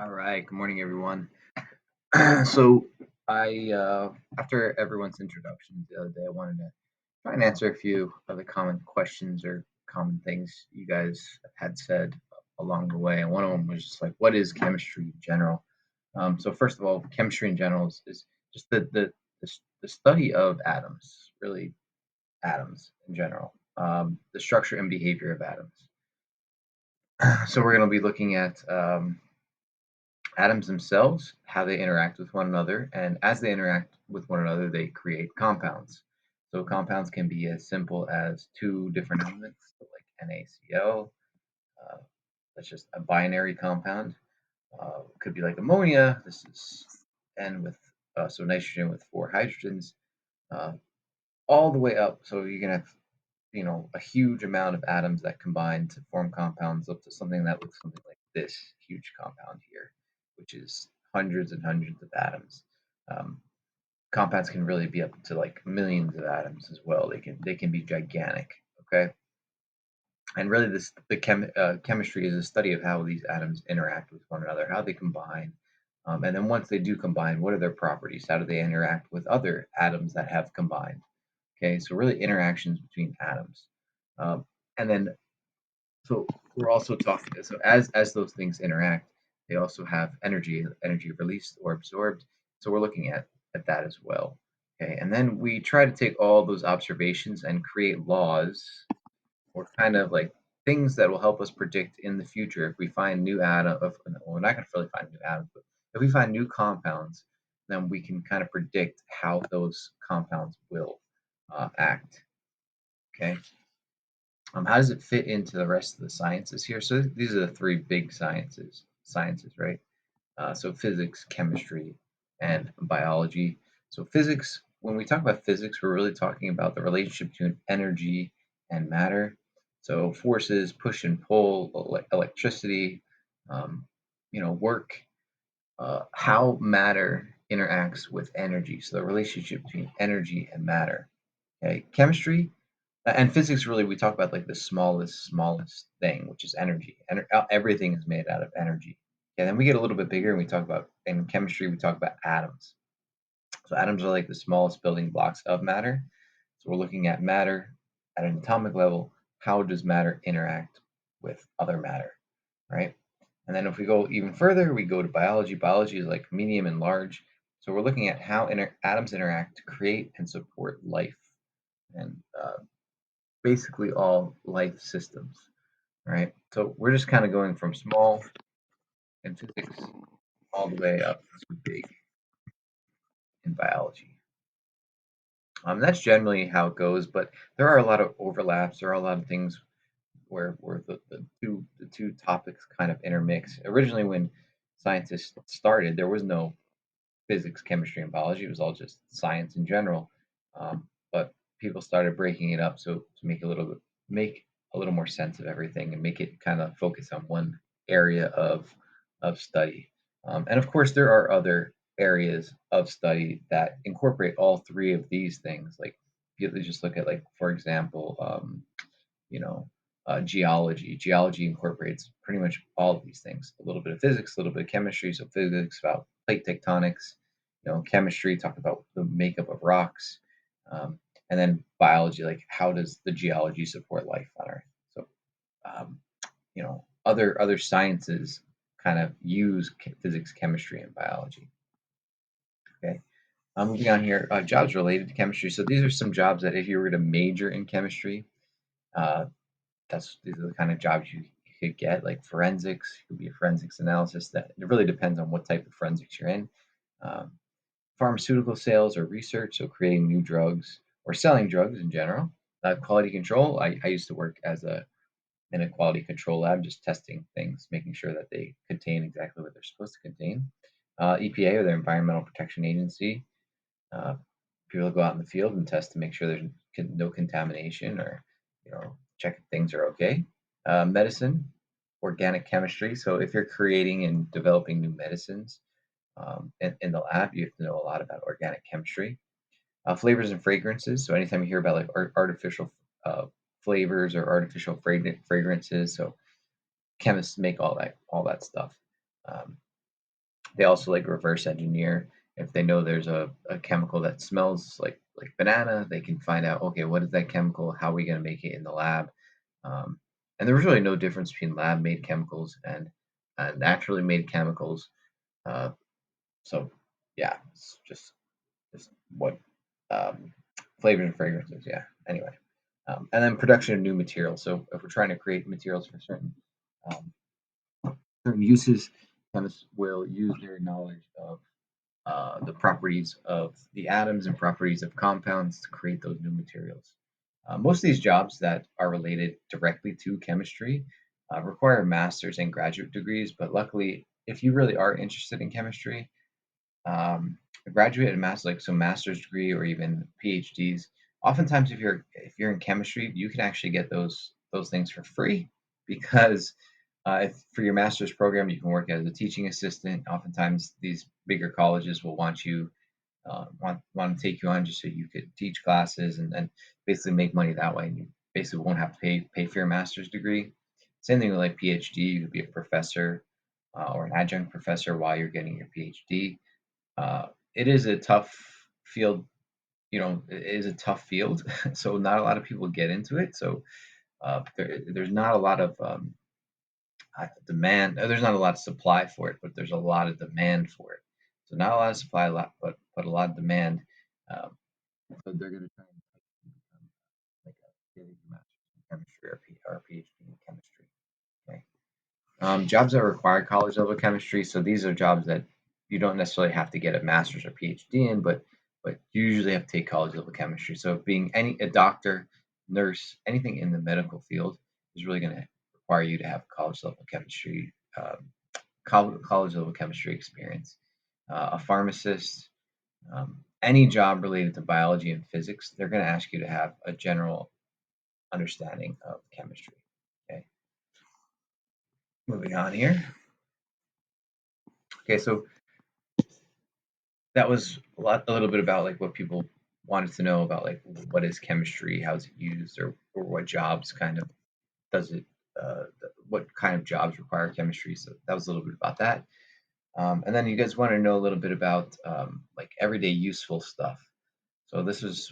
All right. Good morning, everyone. So, after everyone's introduction the other day, I wanted to try and answer a few of the common questions or common things you guys had said along the way. And one of them was just like, what is chemistry in general? So, first of all, chemistry in general is just the study of atoms, really atoms in general, the structure and behavior of atoms. So, we're going to be looking at atoms themselves, how they interact with one another, and as they interact with one another, they create compounds. So compounds can be as simple as two different elements, so like NaCl. Uh, that's just a binary compound. Could be like ammonia. This is N with so nitrogen with four hydrogens, uh, all the way up. So you can have a huge amount of atoms that combine to form compounds up to something that looks something like this huge compound here, which is hundreds and hundreds of atoms. Um, Compounds can really be up to like millions of atoms as well. They can be gigantic. Okay, and really chemistry is a study of how these atoms interact with one another, how they combine, and then once they do combine, what are their properties? How do they interact with other atoms that have combined? Okay, so really interactions between atoms. Um, and then so we're also talking. So as those things interact, they also have energy released or absorbed. So we're looking at that as well. Okay, and then we try to take all those observations and create laws or kind of like things that will help us predict in the future if we find new atom of well, we're not going to really find new atoms, but if we find new compounds, then we can kind of predict how those compounds will act. Okay. How does it fit into the rest of the sciences here? So these are the three big sciences, right? So physics, chemistry, and biology. So physics, when we talk about physics, we're really talking about the relationship between energy and matter. So forces, push and pull, electricity, um, work, how matter interacts with energy. So the relationship between energy and matter. Okay, chemistry and physics really we talk about like the smallest thing, which is energy. And everything is made out of energy. And then we get a little bit bigger and we talk about in chemistry we talk about atoms. So atoms are like the smallest building blocks of matter. So we're looking at matter at an atomic level. How does matter interact with other matter, right? And then if we go even further, we go to biology. Biology is like medium and large. So we're looking at how atoms interact to create and support life and basically all life systems, right? So we're just kind of going from small in physics all the way up to big in biology. That's generally how it goes, but there are a lot of overlaps. There are a lot of things where the two topics kind of intermix. Originally, when scientists started, there was no physics, chemistry, and biology. It was all just science in general. But people started breaking it up so to make a little more sense of everything and make it kind of focus on one area of study. And of course, there are other areas of study that incorporate all three of these things. Like if you just look at like for example, you know, geology. Geology incorporates pretty much all of these things. A little bit of physics, a little bit of chemistry. So physics about plate tectonics, chemistry talk about the makeup of rocks, um, and then biology, like how does the geology support life on Earth? So um, other sciences kind of use physics, chemistry, and biology. Okay. Moving on here, jobs related to chemistry. So these are some jobs that if you were to major in chemistry, uh, these are the kind of jobs you could get, like forensics. You could be a forensics analysis. That it really depends on what type of forensics you're in. Um, Pharmaceutical sales or research, so creating new drugs or selling drugs in general. Quality control. I used to work in a quality control lab, just testing things, making sure that they contain exactly what they're supposed to contain. EPA or the Environmental Protection Agency. Uh, People go out in the field and test to make sure there's no contamination or check if things are okay. Medicine, organic chemistry. So if you're creating and developing new medicines in the lab, you have to know a lot about organic chemistry. Flavors and fragrances. So anytime you hear about like artificial flavors or artificial fragrances, so chemists make all that stuff. Um, they also like reverse engineer. If they know there's a chemical that smells like banana, they can find out, okay, what is that chemical? How are we going to make it in the lab? Um, and there's really no difference between lab made chemicals and naturally made chemicals. Uh, so yeah, it's just what um, flavors and fragrances. Yeah. Anyway, and then production of new materials. So if we're trying to create materials for um, certain uses, chemists will use their knowledge of the properties of the atoms and properties of compounds to create those new materials. Most of these jobs that are related directly to chemistry require master's and graduate degrees, but luckily, if you really are interested in chemistry, a graduate and master, like so master's degree or even PhDs, oftentimes if you're in chemistry, you can actually get those things for free because if for your master's program, you can work as a teaching assistant. Oftentimes, these bigger colleges will want to take you on just so you could teach classes and basically make money that way. And you basically won't have to pay for your master's degree. Same thing with like PhD. You could be a professor or an adjunct professor while you're getting your PhD. It is a tough field. It is a tough field, so not a lot of people get into it. So there's not a lot of demand. There's not a lot of supply for it, but there's a lot of demand for it. So not a lot of supply, but a lot of demand. Um, so they're going to try and become like get a master's in chemistry or a PhD in chemistry. Okay. Jobs that require college level chemistry. So these are jobs that you don't necessarily have to get a master's or PhD in, but you usually have to take college level chemistry. So being a doctor, nurse, anything in the medical field is really going to require you to have college level chemistry, college level chemistry experience. A pharmacist, any job related to biology and physics, they're going to ask you to have a general understanding of chemistry. Okay, moving on here. Okay, so that was a little bit about like what people wanted to know about like what is chemistry, how's it used, or what jobs kind of does it, what kind of jobs require chemistry. So that was a little bit about that. And then you guys want to know a little bit about like everyday useful stuff. So this is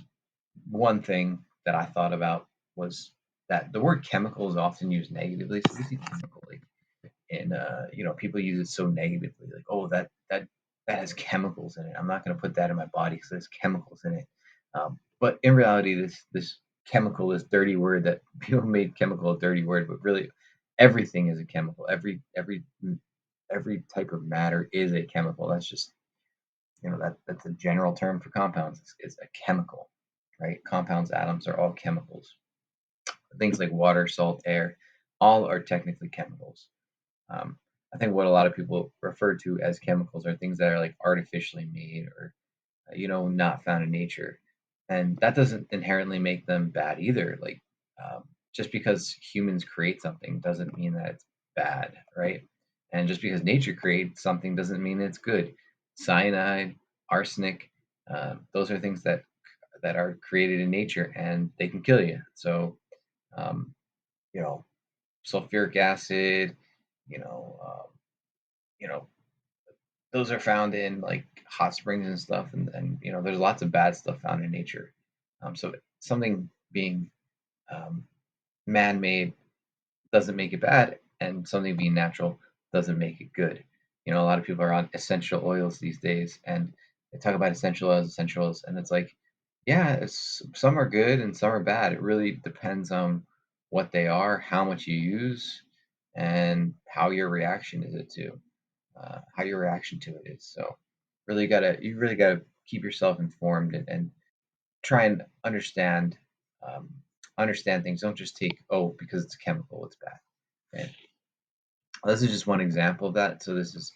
one thing that I thought about was that the word chemical is often used negatively. So we see chemical like and people use it so negatively, like, oh, that has chemicals in it. I'm not going to put that in my body because there's chemicals in it. But in reality, this chemical, this dirty word that people made chemical a dirty word, but really everything is a chemical. Every type of matter is a chemical. That's just that's a general term for compounds. It's a chemical, right? Compounds, atoms are all chemicals. Things like water, salt, air, all are technically chemicals. Um, I think what a lot of people refer to as chemicals are things that are like artificially made or not found in nature, and that doesn't inherently make them bad either. Like just because humans create something doesn't mean that it's bad, right? And just because nature creates something doesn't mean it's good. Cyanide, arsenic, those are things that are created in nature and they can kill you. So um, you know, sulfuric acid, you know, you know, those are found in like hot springs and stuff, and there's lots of bad stuff found in nature. So something being um, man-made doesn't make it bad, and something being natural doesn't make it good. A lot of people are on essential oils these days, and they talk about essential oils, and it's like, yeah, some are good and some are bad. It really depends on what they are, how much you use, and how your reaction to it is. So, you really gotta keep yourself informed and try and um, understand things. Don't just take, oh, because it's a chemical, it's bad. Okay. This is just one example of that. So this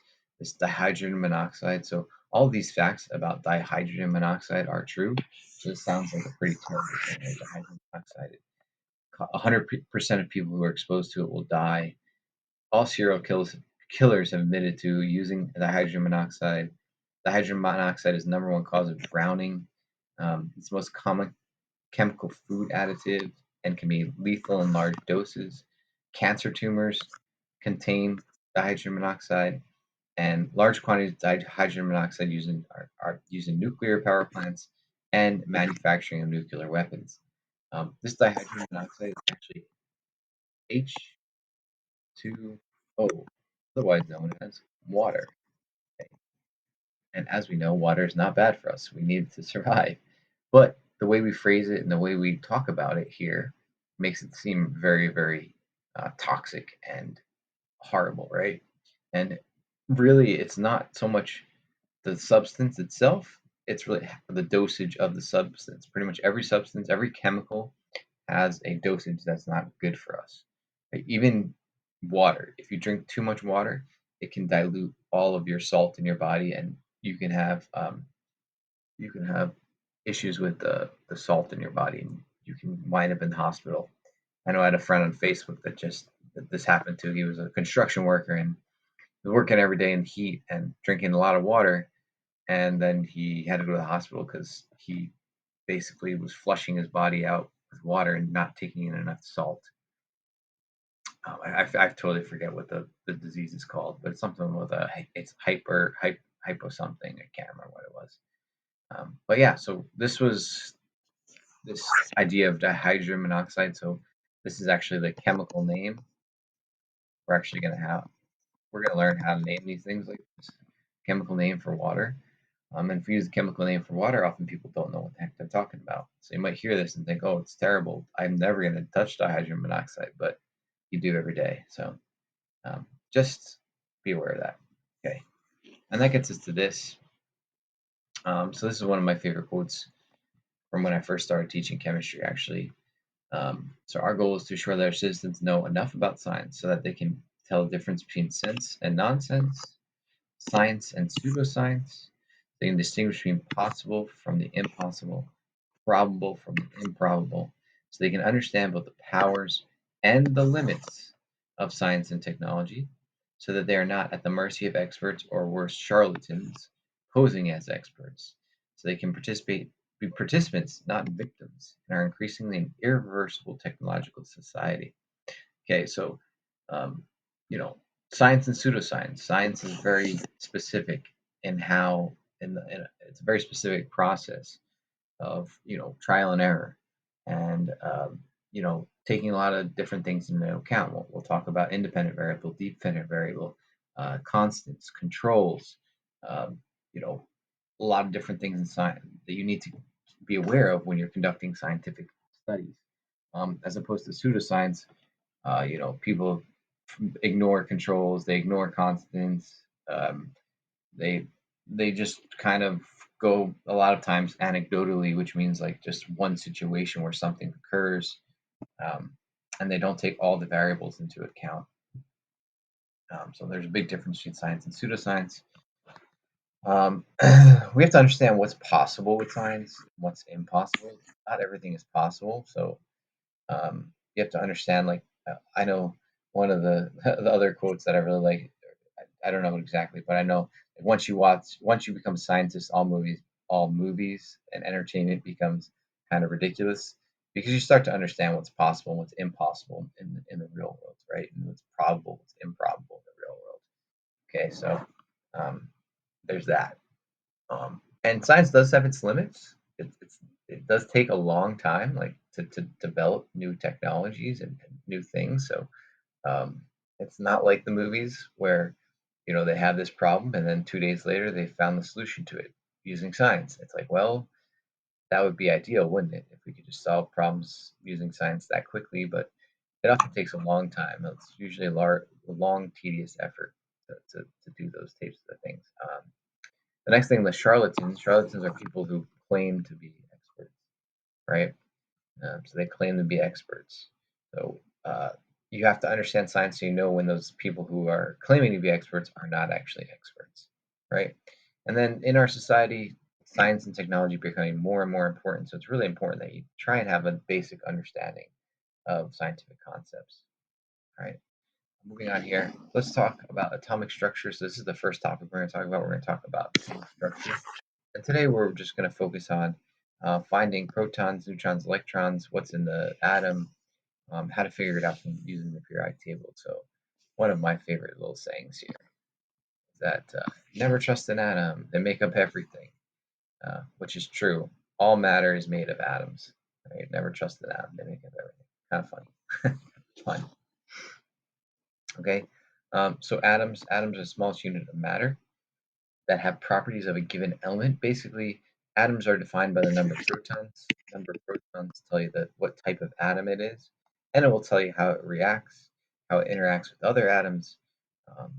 dihydrogen monoxide. So all of these facts about dihydrogen monoxide are true. So this sounds like a pretty terrible thing, right? Dihydrogen monoxide. 100% of people who are exposed to it will die. All killers have admitted to using dihydrogen monoxide. Dihydrogen monoxide is the number one cause of drowning. It's the most common chemical food additive and can be lethal in large doses. Cancer tumors contain dihydrogen monoxide. and large quantities of hydrogen monoxide are used in nuclear power plants and manufacturing of nuclear weapons. This dihydrogen monoxide is actually H2O, otherwise known as water. And as we know, water is not bad for us. We need it to survive. But the way we phrase it and the way we talk about it here makes it seem very, very toxic and horrible, right? And really, it's not so much the substance itself, it's really the dosage of the substance. Pretty much every substance, every chemical has a dosage that's not good for us. Like even water, if you drink too much water, it can dilute all of your salt in your body, and you can have you can have issues with the salt in your body, and you can wind up in the hospital. I know I had a friend on Facebook that this happened to. He was a construction worker and was working every day in the heat and drinking a lot of water, and then he had to go to the hospital because he basically was flushing his body out with water and not taking in enough salt. I totally forget what the disease is called, but it's something with it's hypo something. I can't remember what it was. But yeah, so this was this idea of dihydrogen monoxide. So this is actually the chemical name. We're actually going to have we're going to learn how to name these things like this chemical name for water. And if we use a chemical name for water, often people don't know what the heck they're talking about. So you might hear this and think, "Oh, it's terrible. I'm never going to touch dihydrogen monoxide," but you do every day. So just be aware of that. Okay, and that gets us to this. So this is one of my favorite quotes from when I first started teaching chemistry, actually. So our goal is to ensure that our citizens know enough about science so that they can tell the difference between sense and nonsense, science and pseudoscience. They can distinguish between possible from the impossible, probable from the improbable, so they can understand both the powers and the limits of science and technology, so that they are not at the mercy of experts or worse, charlatans posing as experts, so they can be participants, not victims, in our increasingly an irreversible technological society. Okay, so um, you know, science and pseudoscience. Science is very specific in how, it's a very specific process of trial and error, and taking a lot of different things into account. We'll talk about independent variable, dependent variable, constants, controls, um, you know, a lot of different things in science that you need to be aware of when you're conducting scientific studies, as opposed to pseudoscience. People ignore controls, they ignore constants, um, they they just kind of go a lot of times anecdotally, which means like just one situation where something occurs, um, and they don't take all the variables into account. So there's a big difference between science and pseudoscience. We have to understand what's possible with science, what's impossible. Not everything is possible, so you have to understand. Like I know one of the the other quotes that I really like. I don't know exactly, but I know once you become a scientist, all movies and entertainment becomes kind of ridiculous because you start to understand what's possible and what's impossible in the real world, right? And what's probable, what's improbable in the real world. Okay, so um, there's that. And science does have its limits. It does take a long time, like to develop new technologies and new things. So um, it's not like the movies where they have this problem and then 2 days later they found the solution to it using science. It's like, well, that would be ideal, wouldn't it, if we could just solve problems using science that quickly? But it often takes a long time. It's usually a long, tedious effort to do those types of things. The next thing, the charlatans. Charlatans are people who claim to be experts, right? So they claim to be experts. So you have to understand science so you know when those people who are claiming to be experts are not actually experts, right? And then in our society, science and technology are becoming more and more important. So it's really important that you try and have a basic understanding of scientific concepts, right? Moving on here, let's talk about atomic structure. So this is the first topic we're going to talk about. We're going to talk about atomic structure. And today we're just going to focus on finding protons, neutrons, electrons, what's in the atom, how to figure it out from using the periodic table. So one of my favorite little sayings here is that never trust an atom, they make up everything, which is true. All matter is made of atoms. Right? Never trust an atom, they make up everything. Kind of funny. Fun. Okay, so atoms are the smallest unit of matter that have properties of a given element. Basically, atoms are defined by the number of protons. Number of protons tell you what type of atom it is, and it will tell you how it reacts, how it interacts with other atoms, um,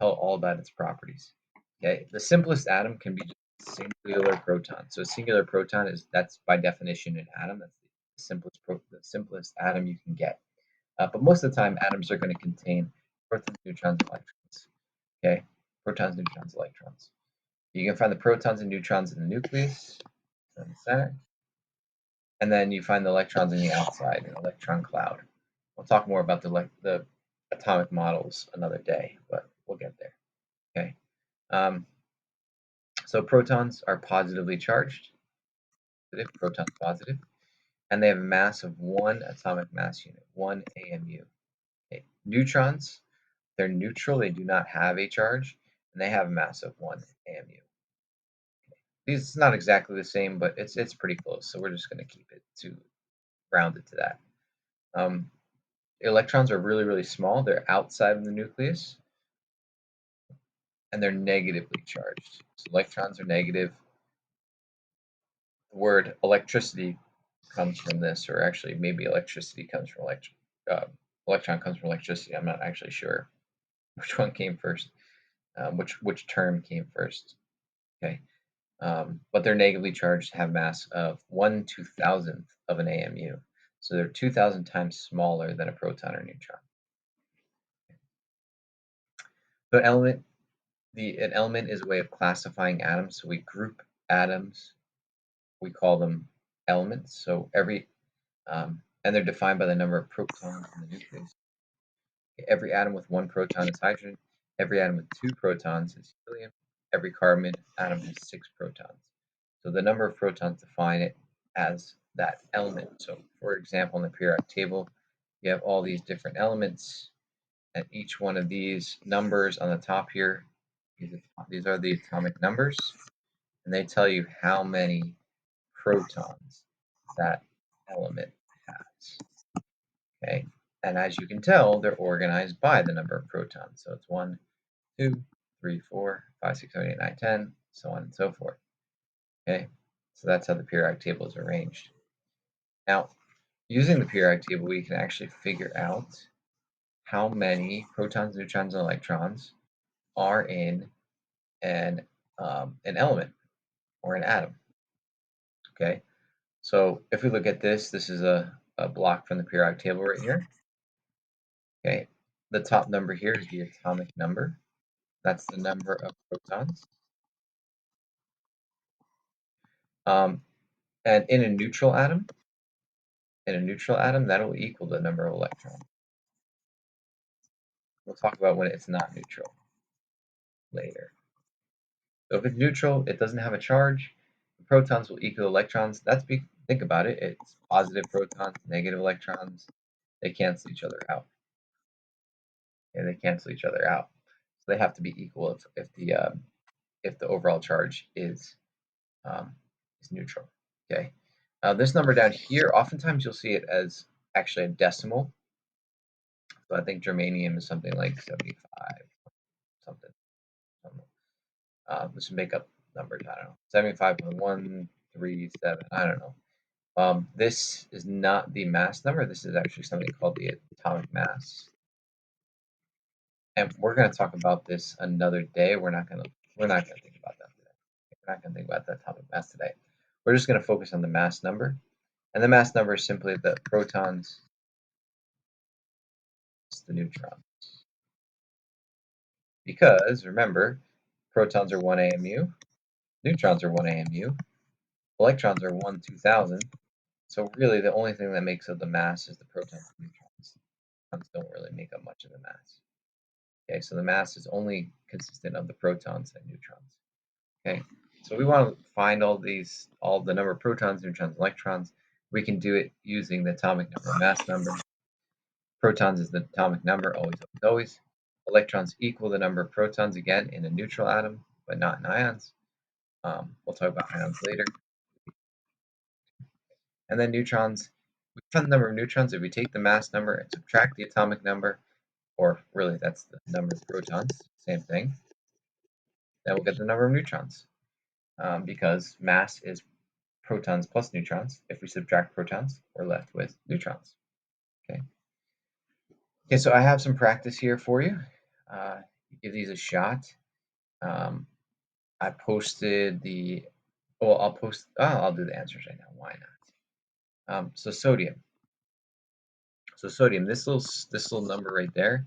tell all about its properties. Okay, the simplest atom can be just a singular proton. So a singular proton that's by definition an atom. That's the simplest atom you can get. But most of the time, atoms are going to contain protons, neutrons, and electrons. Okay, protons, neutrons, electrons. You can find the protons and neutrons in the nucleus, in the center, and then you find the electrons in the outside, an electron cloud. We'll talk more about the atomic models another day, but we'll get there. Okay. So protons are positively charged, protons positive, and they have a mass of 1 atomic mass unit, 1 AMU. Okay. Neutrons, they're neutral, they do not have a charge, and they have a mass of 1 AMU. It's not exactly the same, but it's pretty close. So we're just going to keep it rounded to that. Electrons are really, really small. They're outside of the nucleus, and they're negatively charged. So electrons are negative. The word electricity comes from this, or actually maybe electricity comes from electron comes from electricity. I'm not actually sure which one came first, which term came first. Okay. But they're negatively charged, have mass of 1/2000th of an AMU. So they're 2,000 times smaller than a proton or neutron. So an element is a way of classifying atoms. So we group atoms, we call them elements. So and they're defined by the number of protons in the nucleus. Every atom with 1 proton is hydrogen. Every atom with 2 protons is helium. Every carbon atom has 6 protons. So the number of protons define it as that element. So for example, in the periodic table, you have all these different elements, and each one of these numbers on the top here, these are the atomic numbers, and they tell you how many protons that element has. Okay, and as you can tell, they're organized by the number of protons. So it's 1, 2, 3, 4, 5, 6, 7, 8, 9, 10, so on and so forth. Okay, so that's how the periodic table is arranged. Now, using the periodic table, we can actually figure out how many protons, neutrons, and electrons are in an element or an atom. Okay, so if we look at this is a block from the periodic table right here. Okay, the top number here is the atomic number. That's the number of protons. And in a neutral atom, that will equal the number of electrons. We'll talk about when it's not neutral later. So if it's neutral, it doesn't have a charge. The protons will equal electrons. Think about it. It's positive protons, negative electrons. They cancel each other out. Okay, they cancel each other out. So they have to be equal if the overall charge is neutral. Okay. This number down here, oftentimes you'll see it as actually a decimal. So I think germanium is something like 75, something. This would make up numbers, I don't know, 75.137, I don't know. This is not the mass number. This is actually something called the atomic mass. And we're going to talk about this another day. We're not going to think about that today. We're not going to think about the atomic mass today. We're just going to focus on the mass number. And the mass number is simply the protons plus the neutrons. Because remember, protons are 1 AMU, neutrons are 1 AMU, electrons are 1/2000. So really the only thing that makes up the mass is the protons and neutrons. Neutrons don't really make up much of the mass. Okay, so the mass is only consistent of the protons and neutrons. Okay, so we want to find all the number of protons, neutrons, electrons. We can do it using the atomic number, mass number. Protons is the atomic number, always, always, always. electrons equal the number of protons again in a neutral atom, but not in ions. We'll talk about ions later. And then neutrons, we found the number of neutrons if we take the mass number and subtract the atomic number, or really that's the number of protons, same thing. Then we'll get the number of neutrons, because mass is protons plus neutrons. If we subtract protons, we're left with neutrons. Okay. Okay, so I have some practice here for you. Give these a shot. I posted the, well, I'll do the answers right now. Why not? So sodium. So sodium, this little number right there,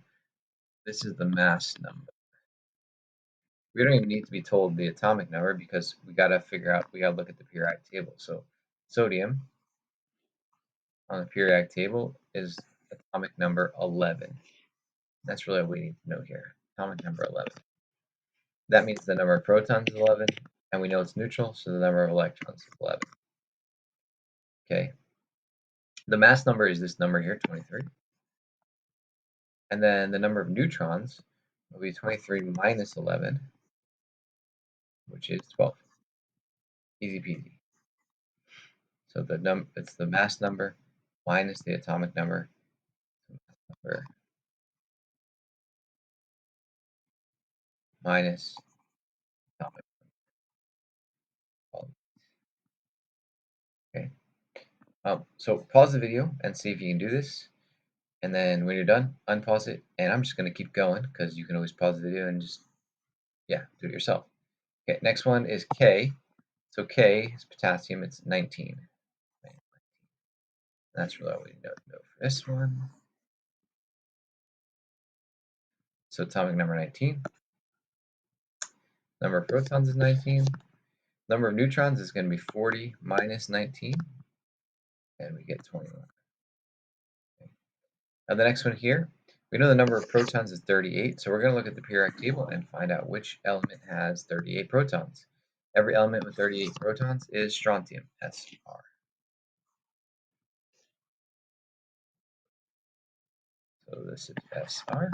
this is the mass number. We don't even need to be told the atomic number because we got to look at the periodic table. So sodium on the periodic table is atomic number 11. That's really what we need to know here. Atomic number 11. That means the number of protons is 11, and we know it's neutral, so the number of electrons is 11. Okay. The mass number is this number here, 23. And then the number of neutrons will be 23 minus 11, which is 12. Easy peasy. So it's the mass number minus the atomic number. Minus atomic number. Okay. So pause the video and see if you can do this. And then when you're done, unpause it. And I'm just going to keep going because you can always pause the video and just, yeah, do it yourself. Okay, next one is K. So K is potassium, it's 19. That's really all we know for this one. So atomic number 19. Number of protons is 19. Number of neutrons is going to be 40 minus 19. And we get 21. Okay. Now the next one here, we know the number of protons is 38. So we're going to look at the periodic table and find out which element has 38 protons. Every element with 38 protons is strontium, Sr. So this is Sr.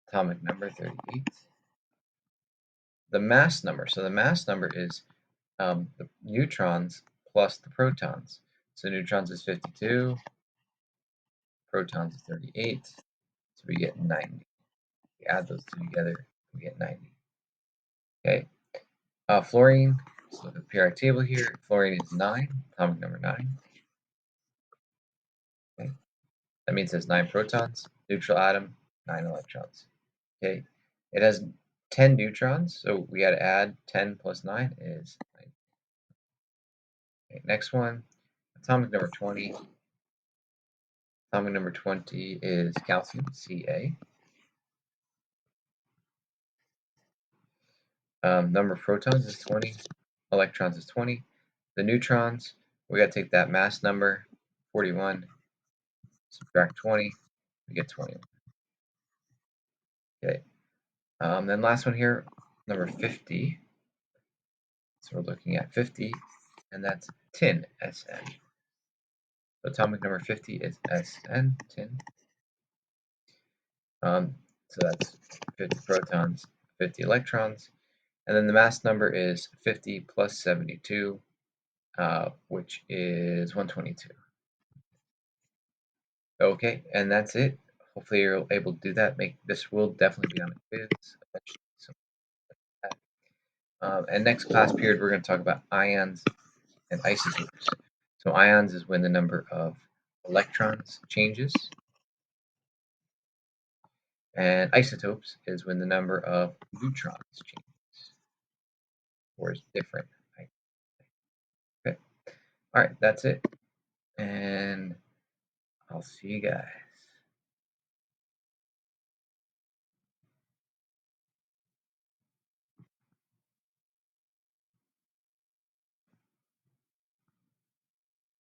Atomic number 38. The mass number. So the mass number is the neutrons plus the protons. So neutrons is 52, protons is 38, so we get 90. We add those two together, we get 90. Okay. Fluorine, let's look at the periodic table here. Fluorine is 9, atomic number 9. Okay. That means it has 9 protons, neutral atom, 9 electrons. Okay. It has 10 neutrons, so we got to add 10 plus 9 is 9. Okay, next one, atomic number 20. Atomic number 20 is calcium, Ca. Number of protons is 20, electrons is 20. The neutrons, we got to take that mass number, 41, subtract 20, we get 21. Okay. Then last one here, number 50. So we're looking at 50, and that's tin, Sn. So atomic number 50 is Sn, tin. So that's 50 protons, 50 electrons. And then the mass number is 50 plus 72, which is 122. Okay, and that's it. Hopefully you're able to do that. This will definitely be on a quiz eventually. So, and next class period, we're going to talk about ions and isotopes. So ions is when the number of electrons changes, and isotopes is when the number of neutrons changes, or is different. Right? Okay. All right, that's it, and I'll see you guys.